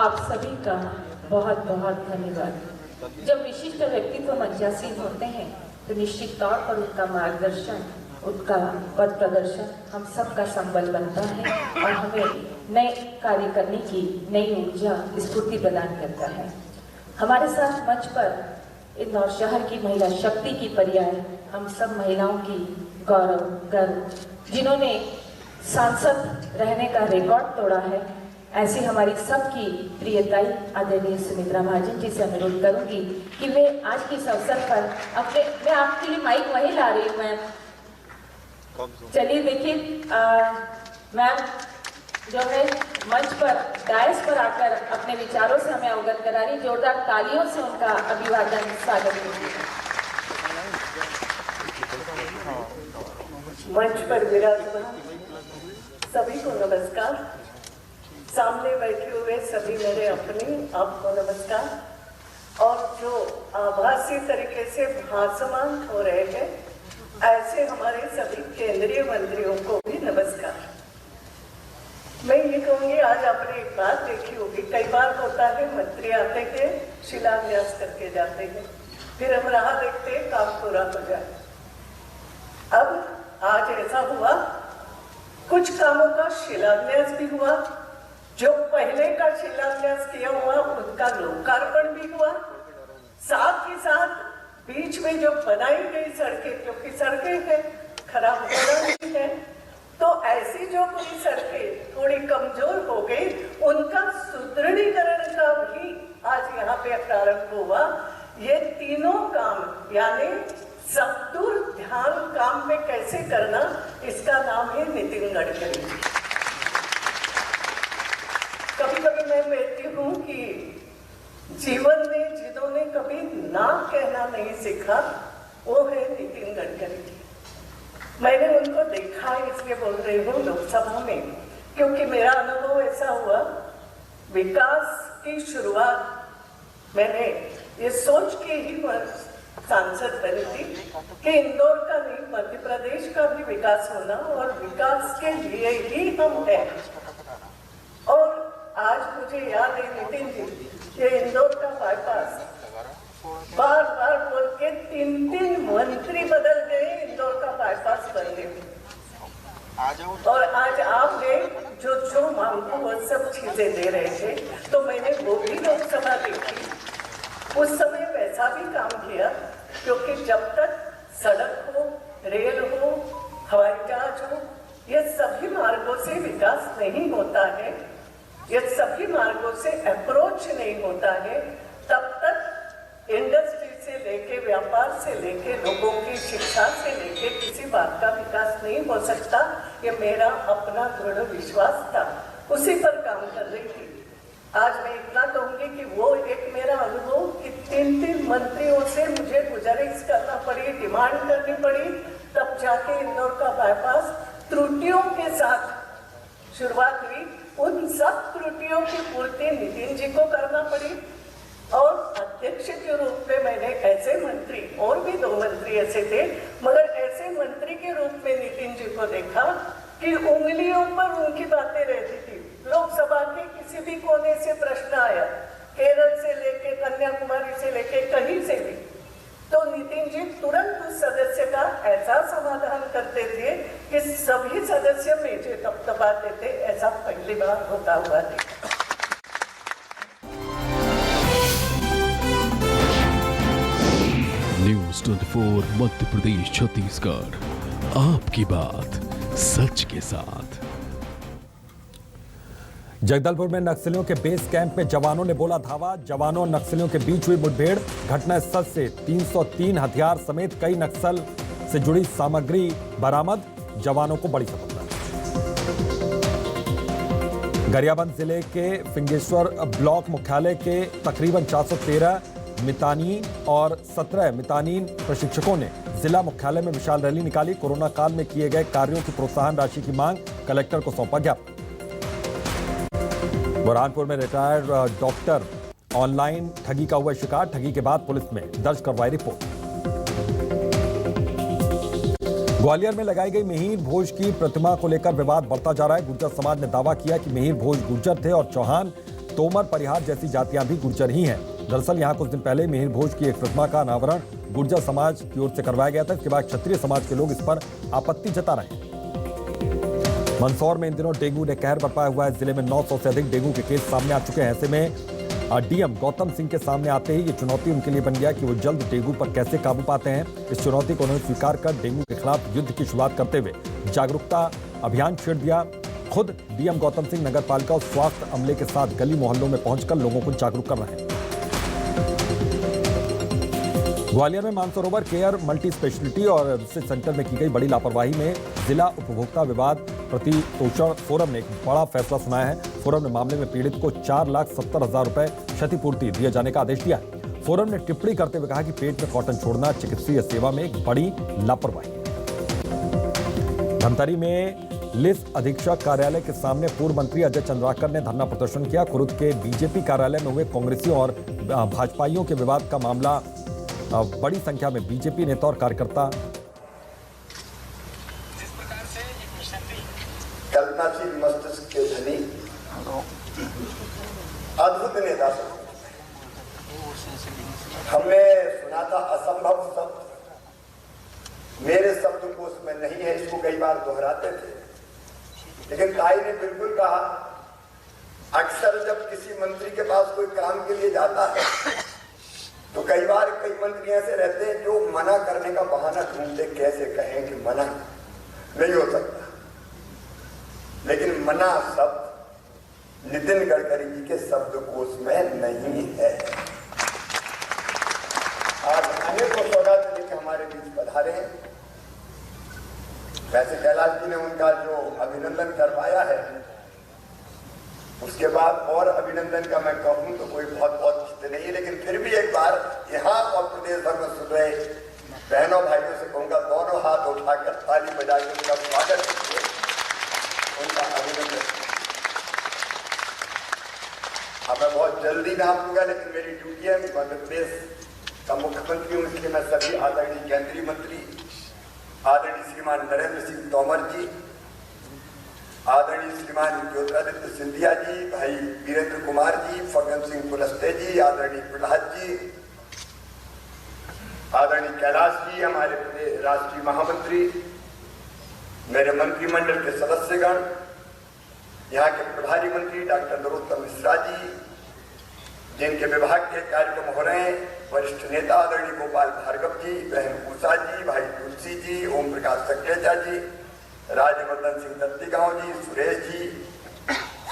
आप सभी का बहुत बहुत धन्यवाद। जब विशिष्ट व्यक्तित्व मंचासीन होते हैं तो निश्चित तौर पर उनका मार्गदर्शन, उनका पथ प्रदर्शन हम सबका संबल बनता है और हमें नए कार्य करने की नई ऊर्जा, स्फूर्ति प्रदान करता है। हमारे साथ मंच पर इंदौर शहर की महिला शक्ति की पर्याय हम सब महिलाओं की गौरव, गर्व, जिन्होंने सांसद रहने का रिकॉर्ड तोड़ा है, ऐसी हमारी सबकी प्रियताई आदरणीय सुमित्रा महाजन जी से अनुरोध करूंगी कि वे आज के इस अवसर पर मैं आपके लिए माइक वही ला रही हूँ मैम। चलिए देखिए मैम जो है मंच पर डायस पर आकर अपने विचारों से हमें अवगत करा रही, जोरदार तालियों से उनका अभिवादन, स्वागत कीजिए। मंच पर विराजमान सभी को नमस्कार। सामने बैठे हुए सभी मेरे अपने, आपको नमस्कार। और जो आभासी तरीके से भाषमान हो रहे हैं, ऐसे हमारे सभी केंद्रीय मंत्रियों को भी नमस्कार। मैं ये कहूँगी, आज आपने एक बात देखी होगी, कई बार होता है मंत्री आते हैं, शिलान्यास करके जाते हैं, फिर हम राह देखते हैं काम पूरा हो जाए। अब आज ऐसा हुआ, कुछ कामों का शिलान्यास भी हुआ, जो पहले का शिलान्यास किया हुआ उनका लोकार्पण भी हुआ, साथ ही साथ बीच में जो बनाई गई सड़कें, क्योंकि सड़कें हैं खराब हो रही है, तो ऐसी जो पूरी सड़कें थोड़ी कमजोर हो गई, उनका सुदृढ़ीकरण का भी आज यहाँ पे प्रारंभ हुआ। ये तीनों काम यानी सबदूर ध्यान काम में कैसे करना, इसका नाम है नितिन गडकरी। कभी कभी मैं कहती हूँ कि जीवन में जिन्होंने कभी ना कहना नहीं सीखा वो है नितिन गडकरी। मैंने उनको देखा, इसलिए बोल रही हूँ लोकसभा में, क्योंकि मेरा अनुभव ऐसा हुआ, विकास की शुरुआत मैंने ये सोच के ही सांसद बनी थी कि इंदौर का नहीं, मध्य प्रदेश का भी विकास होना और विकास के लिए ही हम हैं। और आज मुझे याद है नितिन जी, ये इंदौर का बाईपास बार बार बोल के 3 मंत्री बदल गए इंदौर का बाईपास बनने में, और आज आप जो मांगो वो सब चीजें दे रहे थे, तो मैंने वो भी लोकसभा देखी। उस समय वैसा भी काम किया, क्योंकि जब तक सड़क हो, रेल हो, हवाई जहाज हो, ये सभी मार्गों से विकास नहीं होता है, ये सभी मार्गों से अप्रोच नहीं होता है, तब तक इंडस्ट्री से लेके, व्यापार से लेके, लोगों की शिक्षा से लेके किसी बात का विकास नहीं हो सकता। ये मेरा अपना दृढ़ विश्वास था, उसी पर काम कर रही थी। आज मैं इतना कहूंगी कि वो एक मेरा अनुभव कि 3 मंत्रियों से मुझे गुजारिश करना पड़ी, डिमांड करनी पड़ी, तब जाके इंदौर का बाईपास त्रुटियों के साथ शुरुआत हुई। उन सब त्रुटियों की पूर्ति नितिन जी को करना पड़ी, और अध्यक्ष के रूप में मैंने ऐसे मंत्री, और भी 2 मंत्री ऐसे थे, मगर ऐसे मंत्री के रूप में नितिन जी को देखा कि उंगलियों पर उनकी बातें रहती थी। लोकसभा के किसी भी कोने से प्रश्न आया, केरल से लेके कन्याकुमारी से लेके कहीं से भी, तो नितिन जी तुरंत उस सदस्य का ऐसा समाधान करते थे कि सभी सदस्य मेजे दबाते थे। ऐसा पहली बार होता हुआ देखा। न्यूज़ 24 मध्य प्रदेश छत्तीसगढ़, आपकी बात सच के साथ। जगदलपुर में नक्सलियों के बेस कैंप में जवानों ने बोला धावा, जवानों और नक्सलियों के बीच हुई मुठभेड़, घटनास्थल से 303 हथियार समेत कई नक्सल से जुड़ी सामग्री बरामद, जवानों को बड़ी सफलता। गरियाबंद जिले के फिंगेश्वर ब्लॉक मुख्यालय के तकरीबन 413 मितानिन और 17 मितानिन प्रशिक्षकों ने जिला मुख्यालय में विशाल रैली निकाली। कोरोना काल में किए गए कार्यों की प्रोत्साहन राशि की मांग, कलेक्टर को सौंपा ज्ञापन। बुरहानपुर में रिटायर्ड डॉक्टर ऑनलाइन ठगी का हुआ शिकार, ठगी के बाद पुलिस में दर्ज करवाई रिपोर्ट। ग्वालियर में लगाई गई मिहिर भोज की प्रतिमा को लेकर विवाद बढ़ता जा रहा है। गुर्जर समाज ने दावा किया कि मिहिर भोज गुर्जर थे और चौहान तोमर, परिहार जैसी जातियां भी गुर्जर ही हैं। दरअसल यहां कुछ दिन पहले मिहिर भोज की एक प्रतिमा का अनावरण गुर्जर समाज की ओर से करवाया गया था। इसके बाद क्षत्रिय समाज के लोग इस पर आपत्ति जता रहे हैं। मंदसौर में इन दिनों डेंगू ने कहर बरपाया हुआ है। जिले में 900 से अधिक डेंगू के केस सामने आ चुके हैं। ऐसे में डीएम गौतम सिंह के सामने आते ही ये चुनौती उनके लिए बन गया कि वो जल्द डेंगू पर कैसे काबू पाते हैं। इस चुनौती को उन्होंने स्वीकार कर डेंगू के खिलाफ युद्ध की शुरुआत करते हुए जागरूकता अभियान छेड़ दिया। खुद डीएम गौतम सिंह नगर पालिका और स्वास्थ्य अमले के साथ गली मोहल्लों में पहुंचकर लोगों को जागरूक कर रहे हैं। ग्वालियर में मानसरोवर केयर मल्टी स्पेशलिटी और रिसर्च सेंटर में की गई बड़ी लापरवाही में जिला उपभोक्ता विवाद प्रतितोषण फोरम ने एक बड़ा फैसला सुनाया है। फोरम ने मामले में पीड़ित को 4,70,000 रुपए क्षतिपूर्ति दिए जाने का आदेश दिया है। फोरम ने टिप्पणी करते हुए कहा कि पेट में कॉटन छोड़ना चिकित्सीय सेवा में एक बड़ी लापरवाही है। धमतरी में लिस्ट अधीक्षक कार्यालय के सामने पूर्व मंत्री अजय चंद्राकर ने धरना प्रदर्शन किया। कुरुद के बीजेपी कार्यालय में हुए कांग्रेसियों और भाजपाइयों के विवाद का मामला बड़ी संख्या में बीजेपी नेता और कार्यकर्ता कल्पनाशील मस्तिष्क के धनी अद्भुत नेता हमने सुना था असंभव शब्द मेरे शब्दकोश में नहीं है, इसको कई बार दोहराते थे। लेकिन ताई ने बिल्कुल कहा, अक्सर जब किसी मंत्री के पास कोई काम के लिए जाता है तो कई बार कई मंत्री ऐसे रहते हैं जो मना करने का बहाना ढूंढते, कैसे कहें कि मना नहीं हो सकता। लेकिन मना शब्द नितिन गडकरी जी के शब्दकोश में नहीं है। आज अनेकों सौगात लेकर हमारे बीच पधारे हैं। वैसे कैलाश जी ने उनका जो अभिनंदन करवाया है, उसके बाद और अभिनंदन का मैं कहूं तो कोई बहुत चीज नहीं है। लेकिन फिर भी एक बार यहाँ और प्रदेश भर में सुन रहे बहनों भाइयों से कहूंगा, दोनों हाथ उठाकर ताली बजाकर उनका स्वागत कीजिए, उनका अभिनंदन। अब मैं बहुत जल्दी नाम लूंगा, लेकिन मेरी ड्यूटी है, मध्य प्रदेश का मुख्यमंत्री हूं, इसलिए मैं सभी आदरणीय केंद्रीय मंत्री आदरणीय श्रीमान नरेंद्र सिंह तोमर जी, आदरणीय श्रीमान ज्योतिरादित्य सिंधिया जी, भाई वीरेंद्र कुमार जी, फग्गन सिंह कुलस्ते जी, आदरणीय प्रहलाद जी, आदरणीय कैलाश जी, हमारे राष्ट्रीय महामंत्री, मेरे मंत्रिमंडल के सदस्यगण, यहाँ के प्रभारी मंत्री डॉक्टर नरोत्तम मिश्रा जी, जिनके विभाग के कार्यक्रम हो रहे हैं, वरिष्ठ नेता आदरणीय गोपाल भार्गव जी, बहन उषा जी, भाई तुलसी जी, ओम प्रकाश सक्लेचा जी, राजवर्धन सिंह दत्तीगांव जी, सुरेश जी,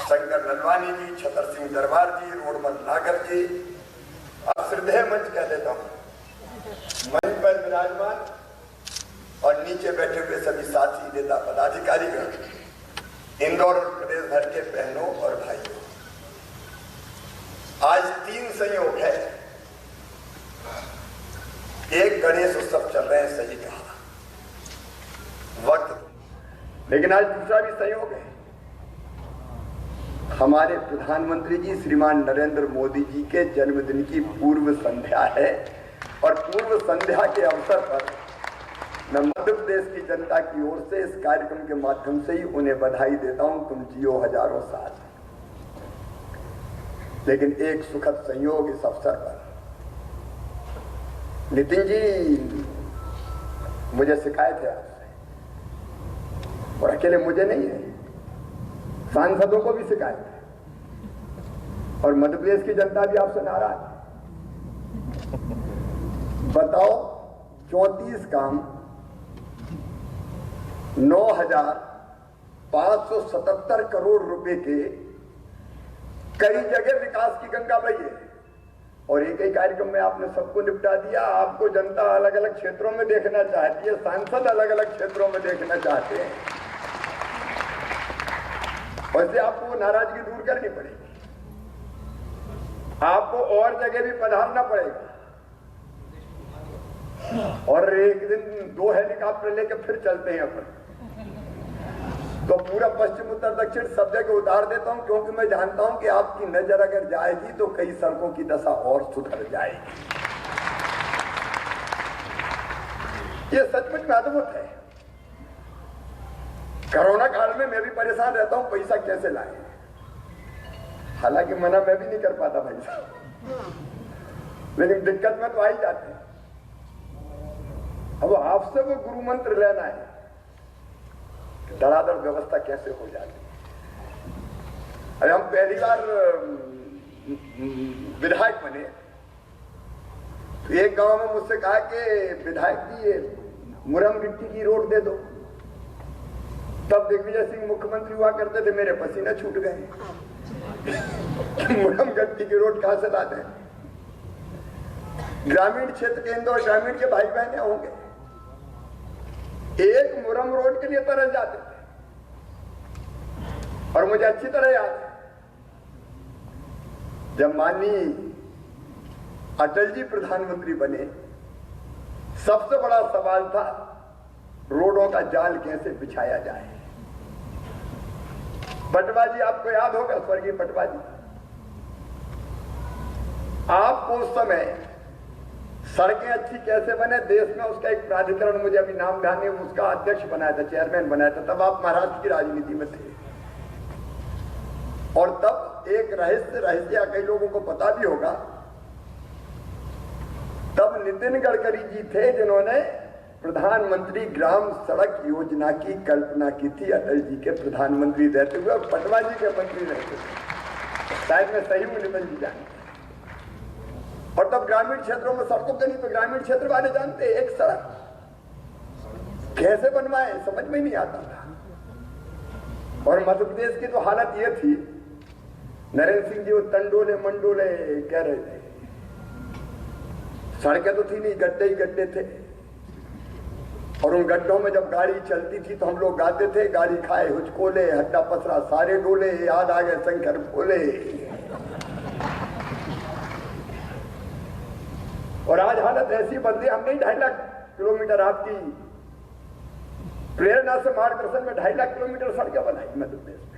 शंकर नलवानी जी, छतर सिंह दरबार जी, रोडमल नागर जी, अब श्रद्धेय मंच कह देता हूँ, मंच पर विराजमान और नीचे बैठे हुए सभी साथी नेता पदाधिकारीगण, इंदौर और प्रदेश भर के बहनों और भाइयों, आज 3 संयोग है। एक गणेश उत्सव चल रहे हैं, सही कहा वक्त, लेकिन आज दूसरा भी संयोग है। हमारे प्रधानमंत्री जी श्रीमान नरेंद्र मोदी जी के जन्मदिन की पूर्व संध्या है और पूर्व संध्या के अवसर पर मैं मध्य प्रदेश की जनता की ओर से इस कार्यक्रम के माध्यम से ही उन्हें बधाई देता हूं। तुम जियो हजारों साल। लेकिन एक सुखद संयोग इस अवसर पर, नितिन जी मुझे शिकायत है आपसे, और अकेले मुझे नहीं है, सांसदों को भी शिकायत है और मध्य प्रदेश की जनता भी आपसे नाराज है। बताओ, 34 काम 9,577 करोड़ रुपए के कई जगह विकास की गंगा बही है और एक ही कार्यक्रम में आपने सबको निपटा दिया। आपको जनता अलग अलग क्षेत्रों में देखना चाहती है, सांसद अलग अलग क्षेत्रों में देखना चाहते हैं, वैसे आपको नाराजगी दूर करनी पड़ेगी, आपको और जगह भी पधारना पड़ेगा और एक दिन 2 हेलीकॉप्टर लेकर फिर चलते हैं अपन। तो पूरा पश्चिम उत्तर दक्षिण सब जगह उतार देता हूं, क्योंकि मैं जानता हूं कि आपकी नजर अगर जाएगी तो कई सड़कों की दशा और सुधर जाएगी। ये सचमुच में अद्भुत है। कोरोना काल में मैं भी परेशान रहता हूं, पैसा कैसे लाएं। हालांकि मना मैं भी नहीं कर पाता भाई साहब, लेकिन दिक्कत में तो आ ही जाते हैं। अब आपसे वो गुरु मंत्र लेना है, धड़ाधड़ व्यवस्था कैसे हो जाती। अरे हम पहली बार विधायक बने तो एक गांव में मुझसे कहा कि विधायक जी ये मुरम गिट्टी की रोड दे दो। तब दिग्विजय सिंह मुख्यमंत्री हुआ करते थे, मेरे पसीने छूट गए। मुरम गिट्टी की रोड कहां से लाते हैं? ग्रामीण क्षेत्र के इंदौर ग्रामीण के भाई बहन होंगे, एक मुरम रोड के लिए तरस जाते थे। और मुझे अच्छी तरह याद है जब माननीय अटल जी प्रधानमंत्री बने, सबसे बड़ा सवाल था रोडों का जाल कैसे बिछाया जाए। पटवा जी आपको याद होगा, स्वर्गीय पटवा जी, आपको उस समय सड़कें अच्छी कैसे बने देश में उसका एक प्राधिकरण, मुझे अभी नाम ध्यान नहीं, उसका अध्यक्ष बनाया था, चेयरमैन बनाया था। तब आप महाराष्ट्र की राजनीति में थे और तब एक रहस्य कई लोगों को पता भी होगा, तब नितिन गडकरी जी थे जिन्होंने प्रधानमंत्री ग्राम सड़क योजना की कल्पना की थी अटल जी के प्रधानमंत्री रहते हुए, और पटवा जी के मंत्री रहते थे। शायद मैं सही हूं, नितिन जी जानते। और तब ग्रामीण क्षेत्रों में सड़कों के नहीं तो ग्रामीण क्षेत्र वाले जानते एक सड़क कैसे बनवाए समझ में नहीं आता था। और मध्य प्रदेश की तो हालत ये थी, नरेंद्र सिंह जी वो तंडोले मंडोले कह रहे थे, सड़कें तो थी नहीं, गड्ढे ही गड्ढे थे। और उन गड्ढों में जब गाड़ी चलती थी तो हम लोग गाते थे, गाड़ी खाए हुचकोले हड्डा पसरा सारे डोले, याद आ गए शंकर बोले। और आज हालत ऐसी बदली, हमने 2.5 लाख किलोमीटर आपकी प्रेरणा से मार्गदर्शन में 2.5 लाख किलोमीटर सड़कें बनाई मध्य प्रदेश में।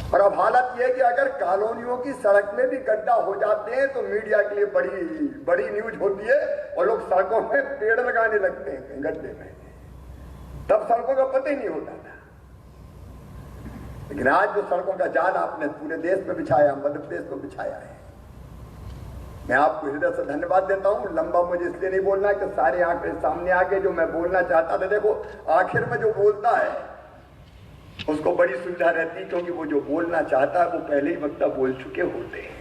और अब हालत यह है कि अगर कॉलोनियों की सड़क में भी गड्ढा हो जाते हैं तो मीडिया के लिए बड़ी न्यूज होती है और लोग सड़कों में पेड़ लगाने लगते हैं गड्ढे में। तब सड़कों का पता ही नहीं होता था। लेकिन आज जो सड़कों का जाल आपने पूरे देश में बिछाया, मध्य प्रदेश में बिछाया है, मैं आपको हृदय से धन्यवाद देता हूं। लंबा मुझे इसलिए नहीं बोलना कि सारे आंकड़े सामने आ गए जो मैं बोलना चाहता था। देखो आखिर में जो बोलता है उसको बड़ी सुविधा रहती है, क्योंकि वो जो बोलना चाहता है वो पहले ही वक्ता बोल चुके होते हैं।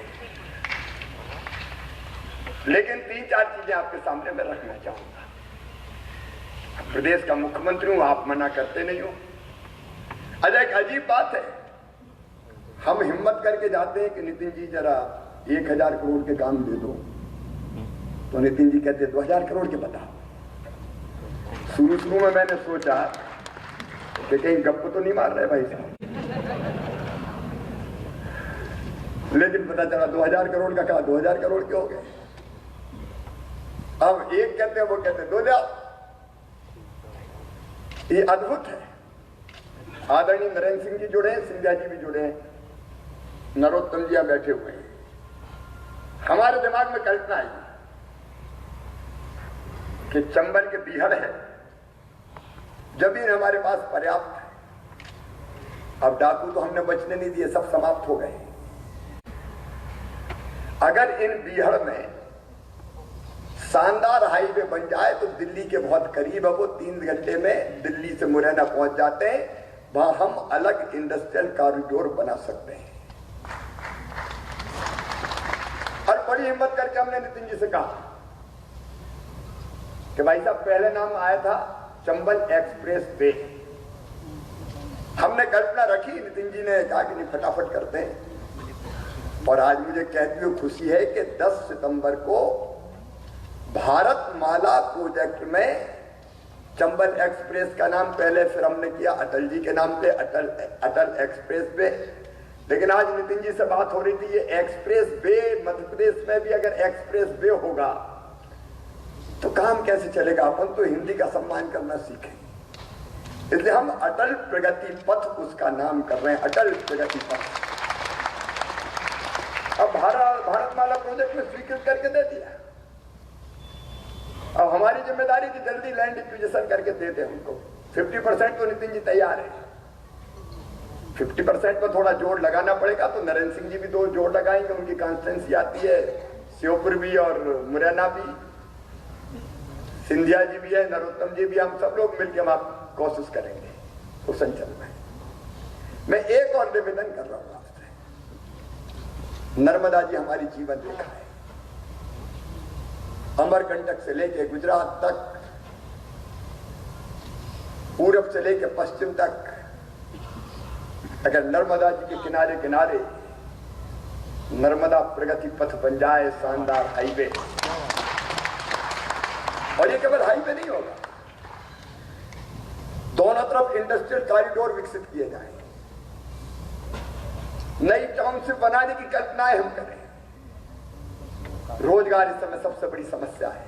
लेकिन 3-4 चीजें आपके सामने मैं रखना चाहूंगा। प्रदेश का मुख्यमंत्री हूं, आप मना करते नहीं हो। अजय एक अजीब बात है, हम हिम्मत करके जाते हैं कि नितिन जी जरा 1000 करोड़ के काम दे दो, तो नितिन जी कहते 2000 करोड़ के बताओ। शुरू में मैंने सोचा कि कहीं गप्प तो नहीं मार रहे भाई साहब, लेकिन पता चला 2000 करोड़ का कहा, 2000 करोड़ के हो गए। अब एक कहते हैं, वो कहते 2 ले आओ। ये अद्भुत है। आदरणीय नरेंद्र सिंह जी जुड़े हैं, सिंधिया जी भी जुड़े हैं, नरोत्तम जी बैठे हुए हैं। हमारे दिमाग में कल्पना आई कि चंबल के बीहड़ है, जमीन हमारे पास पर्याप्त है। अब डाकू तो हमने बचने नहीं दिए, सब समाप्त हो गए। अगर इन बीहड़ में शानदार हाईवे बन जाए तो दिल्ली के बहुत करीब है, वो 3 घंटे में दिल्ली से मुरैना पहुंच जाते हैं। वहां हम अलग इंडस्ट्रियल कॉरिडोर बना सकते हैं। और बड़ी हिम्मत करके हमने नितिन जी से कहा कि भाई साहब पहले नाम आया था चंबल एक्सप्रेस वे। हमने कल्पना रखी, नितिन जी ने कहा कि नहीं फटाफट करते हैं। और आज मुझे कहते हुए खुशी है कि 10 सितंबर को भारत माला प्रोजेक्ट में चंबल एक्सप्रेस का नाम पहले फिर हमने किया अटल जी के नाम पे, अटल एक्सप्रेस वे। लेकिन आज नितिन जी से बात हो रही थी, ये एक्सप्रेस वे मध्य प्रदेश में भी अगर एक्सप्रेस वे होगा तो काम कैसे चलेगा। अपन तो हिंदी का सम्मान करना सीखें, इसलिए हम अटल प्रगति पथ उसका नाम कर रहे हैं, अटल प्रगति पथ। अब भारतमाला प्रोजेक्ट में स्वीकृत करके दे दिया। अब हमारी जिम्मेदारी थी जल्दी लैंड एक्विजिशन करके देते हैं उनको। 50% तो नितिन जी तैयार है। 50% में थोड़ा जोर लगाना पड़ेगा, तो नरेंद्र सिंह जी भी 2 जोर लगाएंगे, उनकी कॉन्स्टिट्यूंसी आती है, श्योपुर भी और मुरैना भी, सिंधिया जी भी है, नरोत्तम जी भी, हम सब लोग मिलकर हम आप कोशिश करेंगे उस अंचल में। मैं एक और निवेदन कर रहा हूं आपसे, नर्मदा जी हमारी जीवन रेखा है, अमरकंटक से लेके गुजरात तक, पूरब से लेके पश्चिम तक, अगर नर्मदा जी के किनारे किनारे नर्मदा प्रगति पथ बन जाए, शानदार हाईवे, और ये केवल हाईवे नहीं होगा, दोनों तरफ इंडस्ट्रियल कॉरिडोर विकसित किए जाए, नई टाउनशिप बनाने की कल्पनाएं हम करें। रोजगार इस समय सबसे बड़ी समस्या है,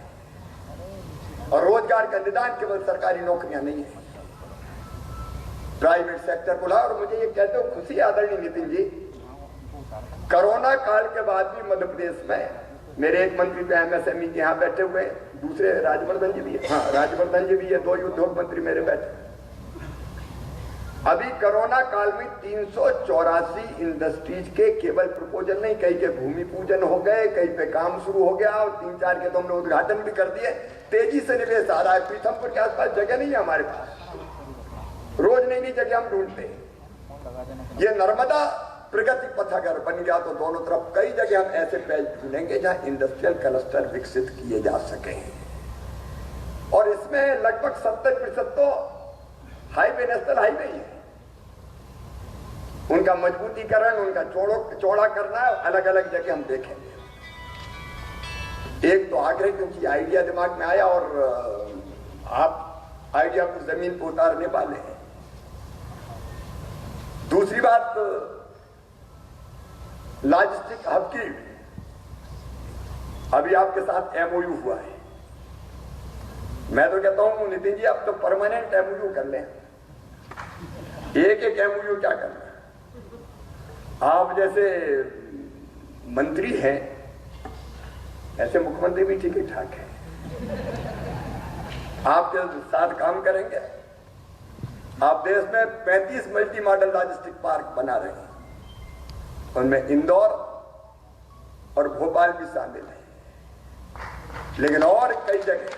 और रोजगार का निदान केवल सरकारी नौकरियां नहीं है, प्राइवेट सेक्टर को ला। और मुझे ये कहते हो खुशी आदरणीय नितिन जी, कोरोना काल के बाद भी मध्य प्रदेश में मेरे एक मंत्री तो एमएसएमई के यहाँ बैठे हुए, दूसरे राजवर्धन जी भी है, हाँ राजवर्धन जी भी है, 2 उद्योग मंत्री मेरे बैठे। अभी कोरोना काल में 384 इंडस्ट्रीज के केवल प्रपोजल नहीं, कहीं के भूमि पूजन हो गए, कहीं पे काम शुरू हो गया, और 3-4 के तो हमने उद्घाटन भी कर दिए। तेजी से निवेश आ रहा है। पीथमपुर के आसपास जगह नहीं है हमारे पास, रोज नई नई जगह हम ढूंढते हैं। ये नर्मदा प्रगति पथ अगर बन गया तो दोनों तरफ कई जगह हम ऐसे पेज ढूंढेंगे जहां इंडस्ट्रियल क्लस्टर विकसित किए जा सके, और इसमें लगभग 70% तो हाईवे, नेशनल हाईवे ही है। उनका मजबूतीकरण, उनका चौड़ा करना, अलग अलग जगह हम देखेंगे। एक तो आगरा, क्योंकि आइडिया दिमाग में आया और आप आइडिया को जमीन पर उतारने वाले हैं। दूसरी बात, लॉजिस्टिक हब की अभी आपके साथ एमओयू हुआ है। मैं तो कहता हूं नितिन जी, आप तो परमानेंट एमओयू कर लें। एक एमओयू क्या करना, आप जैसे मंत्री हैं ऐसे मुख्यमंत्री भी ठीक ठाक है, आपके साथ काम करेंगे। आप देश में 35 मल्टी मॉडल लॉजिस्टिक पार्क बना रहे हैं, उनमें इंदौर और भोपाल भी शामिल है, लेकिन और कई जगह।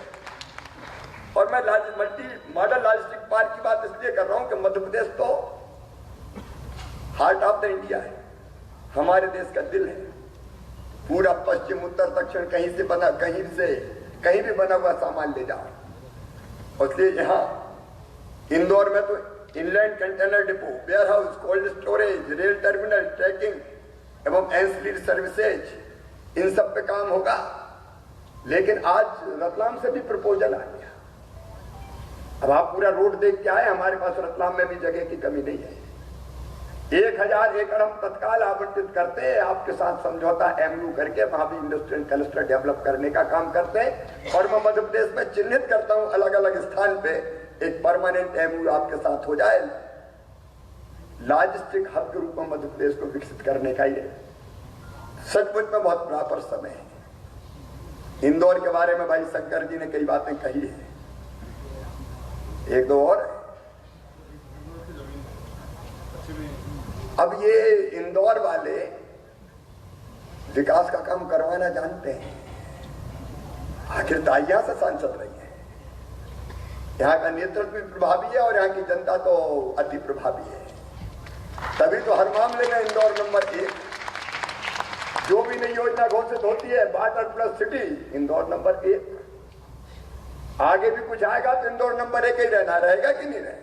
और मैं मल्टी मॉडल लॉजिस्टिक पार्क की बात इसलिए कर रहा हूं कि मध्य प्रदेश तो हार्ट ऑफ द इंडिया है, हमारे देश का दिल है। पूरा पश्चिम, उत्तर, दक्षिण कहीं भी बना हुआ सामान ले जाओ। इसलिए यहाँ इंदौर में तो inland container depot, warehouse, cold storage, rail terminal, tracking एवं एंसिलरी सर्विसेज, इन सब पे काम होगा। लेकिन आज रतलाम से भी प्रपोजल आ गया। अब आप पूरा रोड देख के आए, हमारे पास रतलाम में भी जगह की कमी नहीं है। 1000 एकड़ हम तत्काल आवंटित करते हैं, आपके साथ समझौता एमयू करके वहां भी इंडस्ट्रियल क्लस्टर डेवलप करने का काम करते हैं। और मैं मध्य प्रदेश में चिन्हित करता हूं अलग अलग स्थान पे एक परमानेंट एमयू आपके साथ हो जाए। लॉजिस्टिक हब के रूप में मध्य प्रदेश को विकसित करने का ये सचमुच में बहुत प्रॉपर समय है। इंदौर के बारे में भाई शंकर जी ने कई बातें कही है, एक दो और। अब ये इंदौर वाले विकास का काम करवाना जानते हैं, आखिर ताइया से सांसद रही है। यहाँ का नेतृत्व भी प्रभावी है और यहाँ की जनता तो अति प्रभावी है। तभी तो हर मामले में इंदौर नंबर 1। जो भी नई योजना घोषित होती है, water plus city, Indore number 1। आगे भी कुछ आएगा तो इंदौर नंबर 1 ही रहना, रहेगा कि नहीं रहेगा।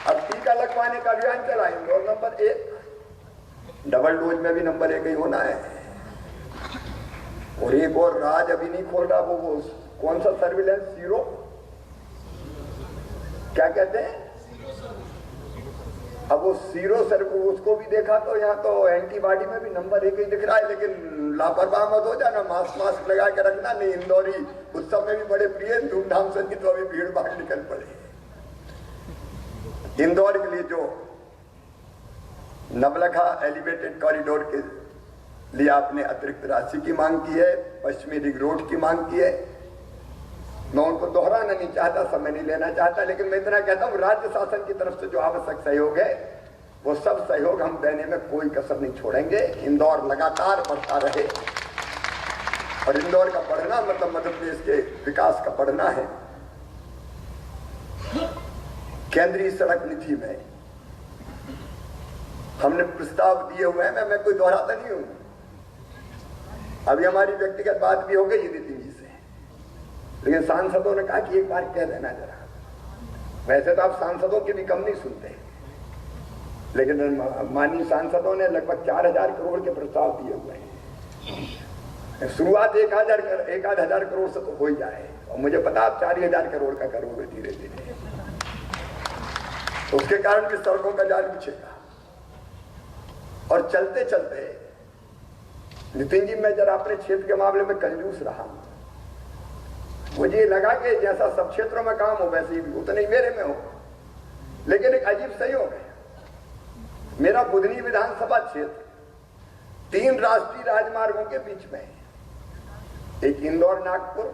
अब टीका लगवाने का अभियान चला, इंदौर नंबर 1। डबल डोज में भी नंबर 1 ही होना है। और एक और राज अभी नहीं खोल रहा, वो कौन सा सर्विलेंस जीरो, क्या कहते हैं, अब वो सीरो सर को उसको भी देखा तो यहाँ तो एंटीबॉडी में भी नंबर 1 ही दिख रहा है। लेकिन लापरवाह मत हो जाना, मास्क लगा के रखना। नहीं, इंदौरी उत्सव में भी बड़े प्रिय, धूमधाम से नहीं तो अभी भीड़ भाड़ निकल पड़े। इंदौर के लिए जो नवलखा एलिवेटेड कॉरिडोर के लिए आपने अतिरिक्त राशि की मांग की है, पश्चिमी रिंग रोड की मांग की है, मैं उनको दोहराना नहीं चाहता, समय नहीं लेना चाहता, लेकिन मैं इतना कहता हूं राज्य शासन की तरफ से जो आवश्यक सहयोग है वो सब सहयोग हम देने में कोई कसर नहीं छोड़ेंगे। इंदौर लगातार बढ़ता रहे, और इंदौर का बढ़ना मतलब मध्य प्रदेश के विकास का बढ़ना है। केंद्रीय सड़क निधि में हमने प्रस्ताव दिए हुए हैं, मैं कोई दोहराता नहीं हूं। अभी हमारी व्यक्तिगत बात भी हो गई नितिन जी से, लेकिन सांसदों ने कहा कि एक बार कह देना जरा। वैसे तो आप सांसदों की भी कम नहीं सुनते, लेकिन माननीय सांसदों ने लगभग 4000 करोड़ के प्रस्ताव दिए हुए हैं। शुरुआत 1000 करोड़ से तो हो ही जाए, और मुझे पता आप 4000 करोड़ का करोगे धीरे धीरे, तो उसके कारण भी सड़कों का जाल बिछेगा। और चलते चलते नितिन जी, मैं जरा अपने क्षेत्र के मामले में कंजूस रहा। मुझे लगा कि जैसा सब क्षेत्रों में काम हो वैसे ही उतना ही मेरे में हो, लेकिन एक अजीब संयोग है। मेरा बुधनी विधानसभा क्षेत्र 3 राष्ट्रीय राजमार्गों के बीच में है। एक इंदौर नागपुर,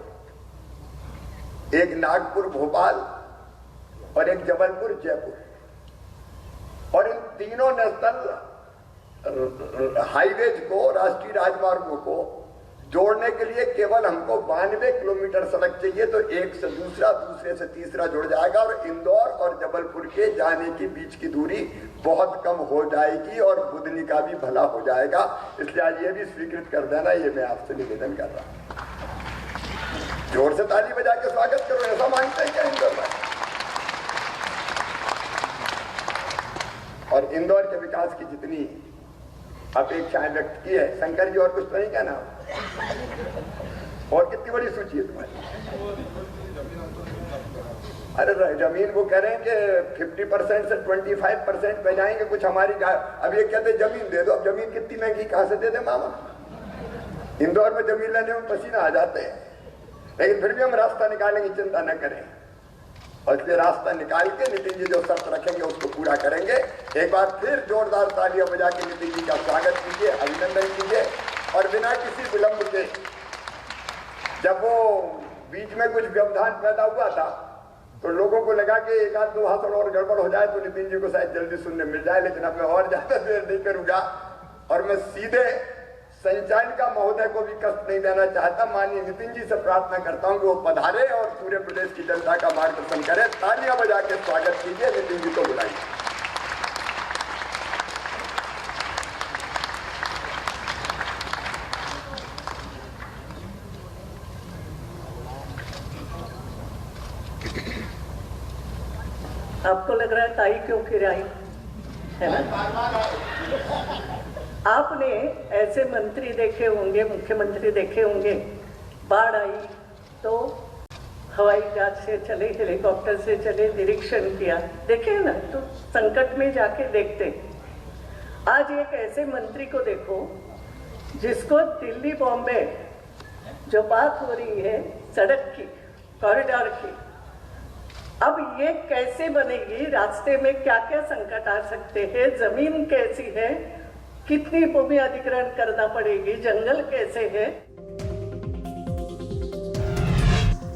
एक नागपुर भोपाल और एक जबलपुर जयपुर। और इन तीनों नेशनल हाईवेज को, राष्ट्रीय राजमार्गों को जोड़ने के लिए केवल हमको 92 किलोमीटर सड़क चाहिए, तो एक से दूसरा, दूसरे से तीसरा जुड़ जाएगा, और इंदौर और जबलपुर के जाने की बीच की दूरी बहुत कम हो जाएगी, और बुधनी का भी भला हो जाएगा। इसलिए आज ये भी स्वीकृत कर देना, ये मैं आपसे निवेदन कर रहा हूं। जोर से ताली बजा के स्वागत करो, ऐसा मांगते हैं क्या इंदौर में? और इंदौर के विकास की जितनी अपेक्षाएं व्यक्त की है, शंकर जी और कुछ तो नहीं कहना, और कितनी बड़ी सूची है तुम्हारी? अरे जमीन वो कह रहे हैं कि 50% से 25% पे जाएंगे, कुछ हमारी। अब ये कहते जमीन दे दो, अब जमीन कितनी महंगी कहां से दे दे मामा? इंदौर में जमीन लेने में पसीना आ जाते हैं, लेकिन फिर भी हम रास्ता निकालेंगे, चिंता न करें। और इसलिए रास्ता निकाल के नितिन जी जो शर्त रखेंगे उसको पूरा करेंगे। एक बार फिर जोरदार तालियां बजा के नितिन जी का स्वागत कीजिए, अभिनंदन कीजिए। और बिना किसी विलंब के, जब वो बीच में कुछ व्यवधान पैदा हुआ था तो लोगों को लगा कि एक आध दो भाषण और गड़बड़ हो जाए तो नितिन जी को शायद जल्दी सुनने मिल जाए, लेकिन अब मैं और ज्यादा देर नहीं करूंगा, और मैं सीधे संचालिका महोदय को भी कष्ट नहीं देना चाहता। माननीय नितिन जी से प्रार्थना करता हूं कि वो पधारे और पूरे प्रदेश की जनता का मार्गदर्शन करें। तालियां बजा के स्वागत कीजिए, नितिन जी को बुलाइए। आपको लग रहा है ताई क्यों फिर आई है ना? आपने ऐसे मंत्री देखे होंगे, मुख्यमंत्री देखे होंगे, बाढ़ आई तो हवाई जहाज से चले, हेलीकॉप्टर से चले, निरीक्षण किया, देखे ना, तो संकट में जाके देखते। आज एक ऐसे मंत्री को देखो जिसको दिल्ली बॉम्बे जो बात हो रही है सड़क की, कॉरिडोर की, अब ये कैसे बनेगी? रास्ते में क्या क्या संकट आ सकते हैं? जमीन कैसी है? कितनी भूमि अधिग्रहण करना पड़ेगी? जंगल कैसे है?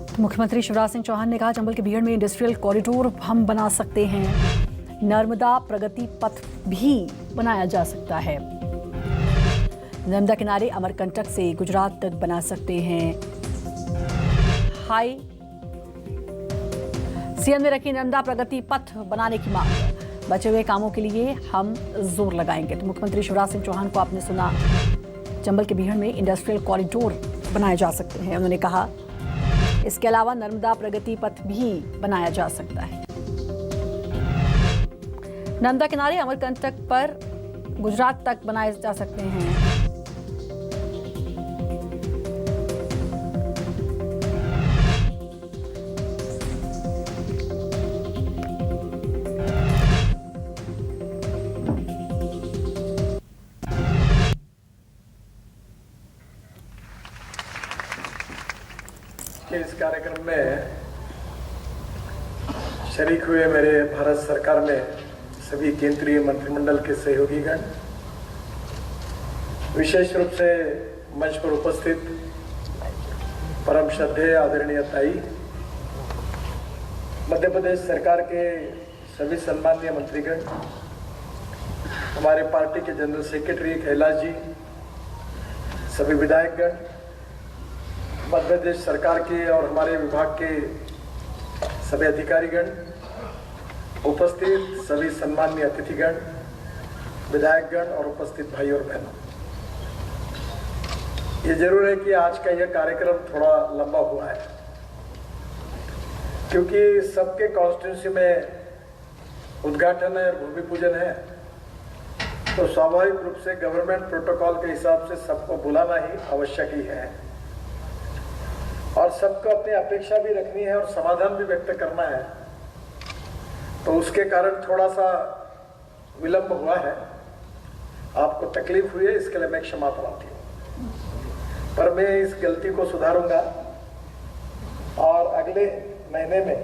तो मुख्यमंत्री शिवराज सिंह चौहान ने कहा चंबल के बीहड़ में इंडस्ट्रियल कॉरिडोर हम बना सकते हैं, नर्मदा प्रगति पथ भी बनाया जा सकता है, नर्मदा किनारे अमरकंटक से गुजरात तक बना सकते हैं, हाई सीएम ने रखी नर्मदा प्रगति पथ बनाने की मांग, बचे हुए कामों के लिए हम जोर लगाएंगे। तो मुख्यमंत्री शिवराज सिंह चौहान को आपने सुना, चंबल के बीहड़ में इंडस्ट्रियल कॉरिडोर बनाए जा सकते हैं। उन्होंने कहा इसके अलावा नर्मदा प्रगति पथ भी बनाया जा सकता है, नर्मदा किनारे अमरकंटक पर गुजरात तक बनाए जा सकते हैं। इस कार्यक्रम में शरीक हुए मेरे भारत सरकार में सभी केंद्रीय मंत्रिमंडल के सहयोगीगण, विशेष रूप से मंच पर उपस्थित परम श्रद्धेय आदरणीय ताई, मध्य प्रदेश सरकार के सभी सम्मानीय मंत्रीगण, हमारे पार्टी के जनरल सेक्रेटरी कैलाश जी, सभी विधायकगण, मध्य प्रदेश सरकार के और हमारे विभाग के सभी अधिकारीगण, उपस्थित सभी सम्माननीय अतिथिगण, विधायकगण और उपस्थित भाई और बहनों, ये जरूर है कि आज का यह कार्यक्रम थोड़ा लंबा हुआ है, क्योंकि सबके कॉन्स्टिट्यूंसी में उद्घाटन है और भूमि पूजन है, तो स्वाभाविक रूप से गवर्नमेंट प्रोटोकॉल के हिसाब से सबको बुलाना ही आवश्यक ही है और सबको अपनी अपेक्षा भी रखनी है और समाधान भी व्यक्त करना है। तो उसके कारण थोड़ा सा विलंब हुआ है, आपको तकलीफ हुई है, इसके लिए मैं क्षमा प्रार्थी हूँ, पर मैं इस गलती को सुधारूंगा और अगले महीने में